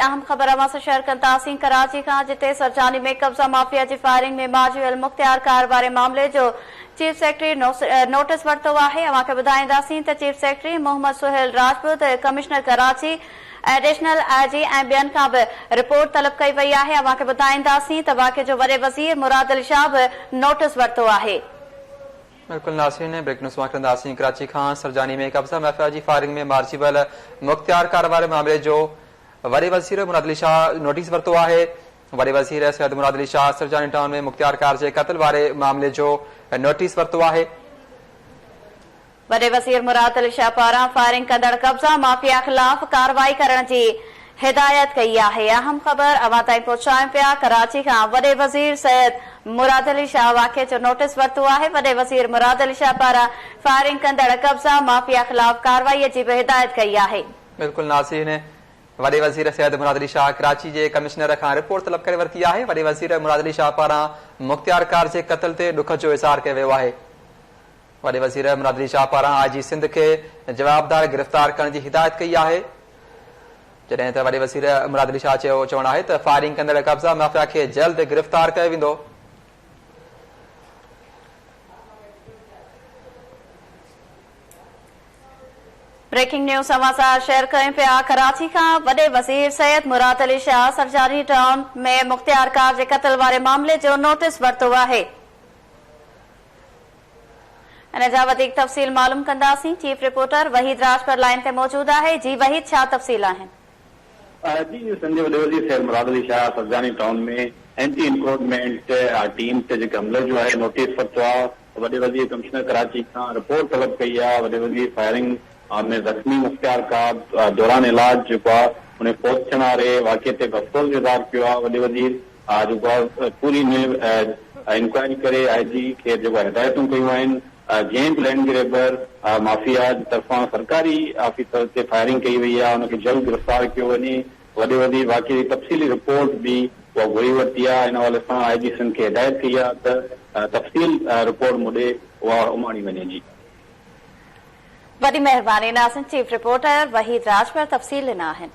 अहम ख़बर अवां सां शेयर कंदासीं। कराची खां जिते सरजानी में कब्ज़ा माफ़िया जी फायरिंग में माजियल मुख्तियार कार वारे मामले जो चीफ सेक्रेटरी नोटिस वरितो आहे। अवां खे ॿुधाईंदासीं त chief secretary Mohammad Sohail Rajput, commissioner Karachi, additional IG ऐं ॿियनि खां बि रिपोर्ट तलब कई वई आहे। अवां खे ॿुधाईंदासीं त वाक़े जो वॾे वज़ीर मुराद अली शाह बि नोटिस वरितो आहे। बिल्कुल नाज़रीन, ब्रेक न्यूज़ मां कंदासीं। कराची खां सरजानी में कब्ज़ा माफिया जी फायरिंग में मार्जिबल मुख्तियार कार वारे मामले जो वॾे वज़ीर मुराद अली शाह नोटिस वरितो आहे। वॾे वज़ीर सैयद मुराद अली शाह सरजानी टाउन में मुख्तियार कार जे क़त्ल वारे मामले जो नोटिस वरितो आहे। वॾे वज़ीर मुराद अली शाह पारां फायरिंग कंदड़ कब्ज़ा माफिया ख़िलाफ़ कार्रवाई करण जी हिदायत कई आहे। अहम ख़बर अवां ताईं पहुचायूं पिया। कराची खां वॾे वज़ीर सैयद मुराद अली शाह वाक़े जो नोटिस वरितो आहे। वॾे वज़ीर मुराद अली शाह पारां फायरिंग कंदड़ कब्ज़ा माफिया ख़िलाफ़ कार्रवाई जी बि हिदायत कई आहे। बिल्कुल नाज़रीन, वॾे वज़ीर सैयद मुराद अली शाह कराची जे कमिश्नर खां रिपोर्ट तलब करे वरिती आहे। वॾे वज़ीर मुराद अली शाह पारां मुख्तियार कार जे क़त्ल ते ॾुख जो इज़हार कयो वियो आहे। वॾे वज़ीर मुराद अली शाह पारां आईजी सिंध खे जवाबदार गिरफ़्तार करण जी हिदायत कई आहे। जॾहिं त वॾे वज़ीर मुराद अली शाह जो चवणु आहे त फायरिंग कंदड़ कब्ज़ा माफिया खे जल्द गिरफ़्तार कयो वेंदो। ब्रेकिंग न्यूज़ अवां सां शेयर कयूं पिया। कराची खां वॾे वज़ीर सैयद मुराद अली शाह सरजानी टाउन में मुख्तियार कार जे क़त्ल वारे मामले जो नोटिस वरितो आहे। इन जा वधीक तफ़सील मालूम कंदासीं। Chief reporter Waheed Rajput line ते मौजूद आहे। जी वहीद, छा तफ़सील आहिनि? जी संजय, वॾे वज़ीर सैयद मुराद अली शाह सरजानी टाउन में एंटी इंक्रोचमेंट टीम ते जेके हमले जो आहे नोटिस वरितो आहे। वॾे वज़ीर कमिश्नर कराची खां रिपोर्ट तलब कई आहे। वॾे वज़ीर फायरिंग में ज़ख़्मी मुख्तियार कार दौरान इलाज जेको आहे उन फौत थियण वारे वाक़े ते अफ़सोस इज़हार कयो आहे। वॾे वज़ीर जेको आहे पूरी इंक्वायरी करे आईजी खे जेको हिदायतूं कयूं आहिनि। जंहिं लैंड ग्रेबर माफिया जी तरफ़ां सरकारी ऑफिसर ते फायरिंग कई वई आहे उनखे जल्द गिरफ़्तार कयो वञे। वॾे वज़ीर वाक़े जी तफ़सीली रिपोर्ट बि उहा घुरी वरिती आहे। इन हवाले सां आईजी सिंध खे हिदायत कई आहे त तफ़सील रिपोर्ट मुॾे उहा उमाणी वञे। जी वॾी महिरबानी नाज़रीन, चीफ रिपोर्टर वहीद राजपूत तफ़सील ॾिना आहिनि।